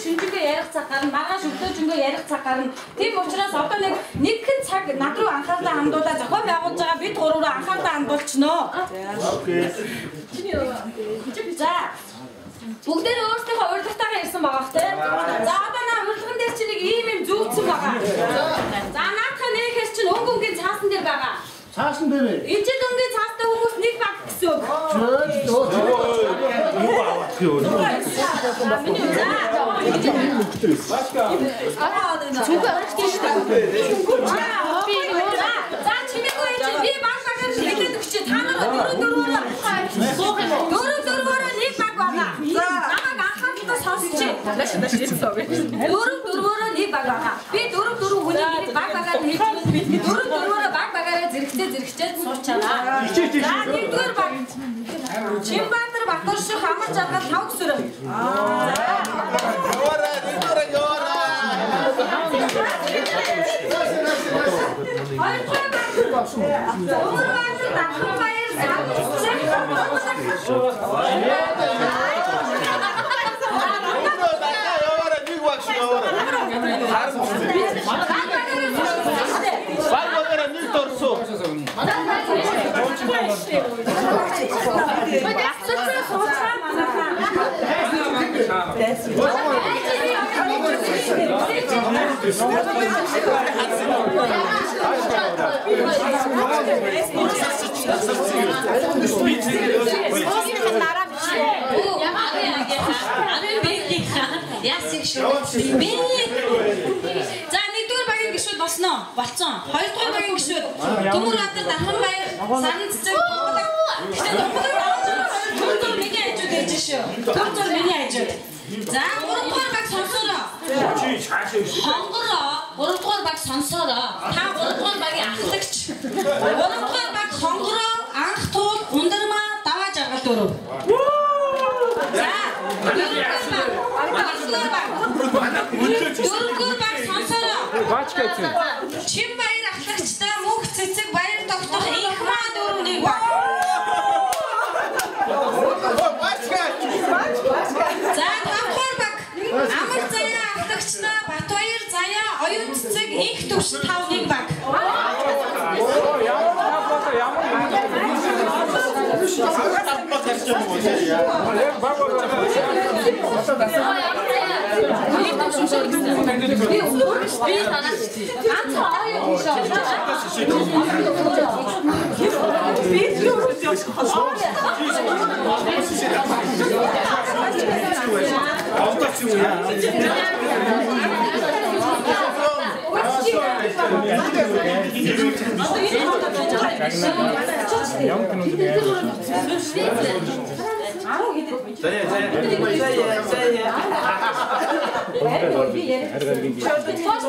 шинжгээ ярих цаг гарна, маргааш өглөөжингөө ярих цаг гарна. Тийм учраас одоо нэг хэн цаг над руу анхаарлаа хандуулаад зохион байгуулж байгаа бид гурав анхаарлаа хандуулчихноо. Окей. За. Бүгдээ өөрсдийнхөө урилгатайгаа ирсэн байгаа хэ. За одоо наа урилган дээр чи нэг ийм юм зүүцсэн байгаа. За наадах нээхээс чинь өнгөнгийн цаасан дээр байгаа. Цаасан дээр ээ. Ижил өнгийн цаастай хүмүүс нэг баг гэсэн үг. Юу авах юм. За чимээгүй чи би баг багаар хэлээд өгч та нараа дөрөөр нэг баг байна. За намайг анхааралтай сонсчих. Дөрөөр нэг баг байна. Би дөрөв хүний баг багаар хэлж дөрөв баг багаараа зэрэгтэй суучаана. За нэгдүгээр баг Чимбатар Батар шиг амар жаргал 5 гэсүрэн. Болцсон. Хоёрдугаар багийн гишүүд Төмөр Баатар Даханбаяр Саран цэцэг Төмөр миний хажууд ээж шүү. Төмөр миний хажууд. За 3-дугаар баг сонсороо. Хонгороо 3-дугаар баг сонсороо. Та 3-дугаар багийн ахлагч. 3-дугаар баг хонгороо, анх туул, ундармаа, даваа жаргал дөрөв. За 4-дугаар баг сонсороо. Чимбаяр ахлагчтай мөнх цэцэг баяр тогтох их маа дөрөвнийг баг. За 5-дугаар баг амар заяа ахлагчтай Батбаяр заяа оюун цэцэг их төвш 5-ыг баг.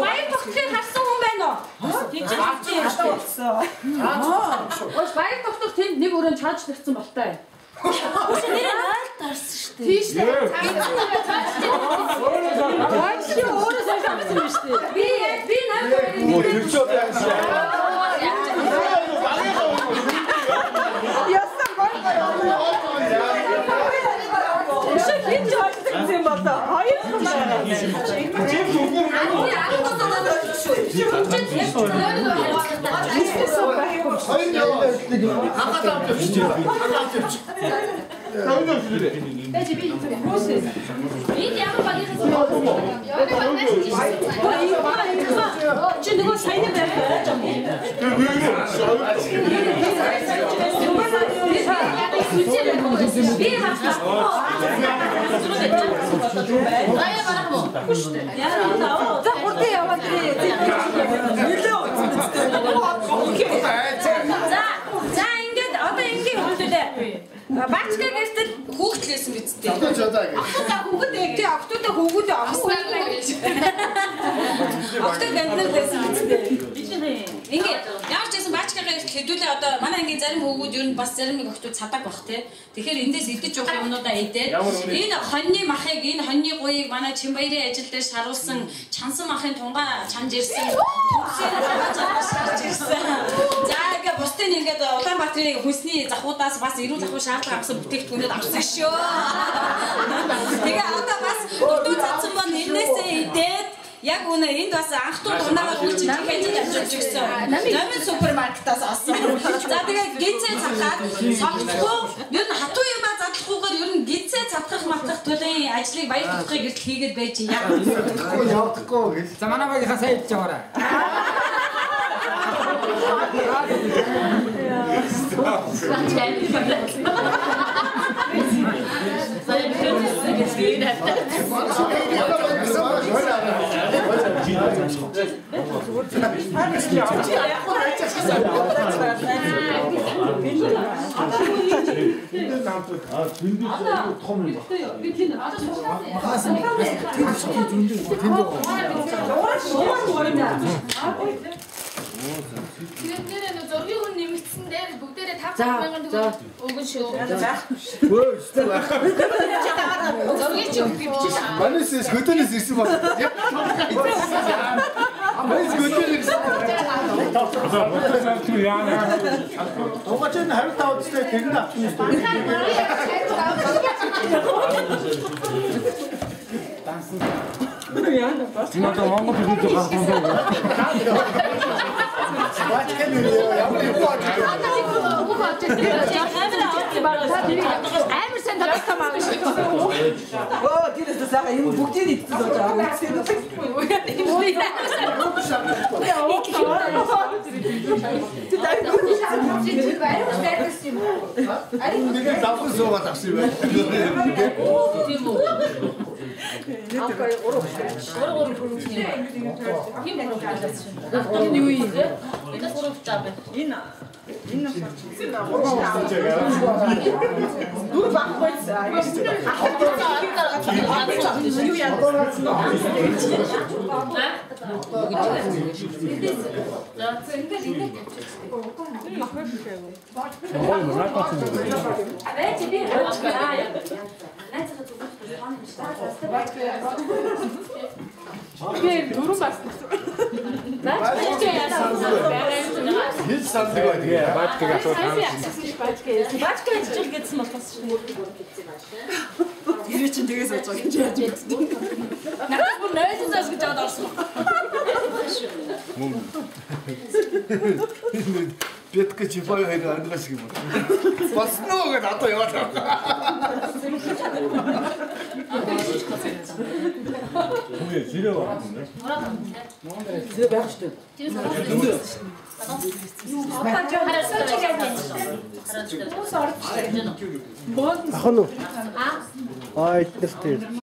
Баяр тогтохыг харсан хүн байна уу? Баяр тогтох тэнд нэг өрөөнд чааж тавьсан болтой. Нэр нь ойлт орсон шүү дээ. Тийш үү? Өөрөө сайн байсан шүү дээ. Би нэр Тэрчөө яасан. Яасан гоё. Шин жаалдаг юм байна. Хоёр хүн байна. Бачка гэтэл хүүхдлээсэн биз дээ. Хүүхэд тий октодоо хүүхэд авсан. Октод гэнэлсэн биз дээ. Ингээд яаж ч гэсэн бачкагаа хэдүүлээ одоо манай ангийн зарим хүүхэд ер нь бас зарим нэг октод цадаг бах тий. Тэгэхээр эндээс идэж явах юмнуудаа идээд энэ хоньны махыг энэ хоньны гуйыг манай Чимбаярын ажил дээр шаруулсан чансан махын тунгаа чанж ирсэн. За ингээд бусдын ингээд Улаанбаатарын хүнсний захуудаас бас эрүүл ахуй шаардлага авсан бүтээгдэхүүнүүд авсан шүү. Тэгээ одоо бас дөрөв цацсан ба нэр яг үнэ энд бас анх туу дунаагаар үйлчилж ажиллаж өгсөн. Номын супермаркетаас авсан. За тэгээд гинцээ цахаад сонгохгүй ер нь хатуу юм задлахгүйгээр ер нь гинцээ цатгах матгах төлөний ажлыг баяр тутахыг гэрт хийгээд байж яг явдаггүй гэж. За манай багийнхаа сайн хийж байгаарай. 그런데는 저기는 님인데 бүгдээрээ 500,000 төгрөг өгөн шүү. Өө, өстэй байх. Зургийг ч өгч. Манайс хөдөөнөөс ирсэн байна. Манайс хөдөөнөөс ирсэн. Угач энэ хариулт авчихсан тэгнэ авчихсан. Надад Монгол хэлж байгаа юм байна. Бачкэн үү ямар юм бэ? Амар сайн дагтамаа гэж. Оо, тиймээс сага юм бүгдийг идсэн гэж байгаа. Нэг давхар суугаад авсан юм байна. 이게 누른 맛. Хэл санддаг байдаг. Бачкага тоо. Бачка жижиг гэсэн болохоос шүү. Тэр чинь тэгээс оцоо гэж яаж мэддэг. Надад бүр нойсоос гэж бодож орсон. Бетка чипай хайр ангас юм. Басноо гэдэг одоо яваад байгаа. Үгүй зэрэг байна. Зэрэг байх шүү. Ах нь. Аа, эднэртэй.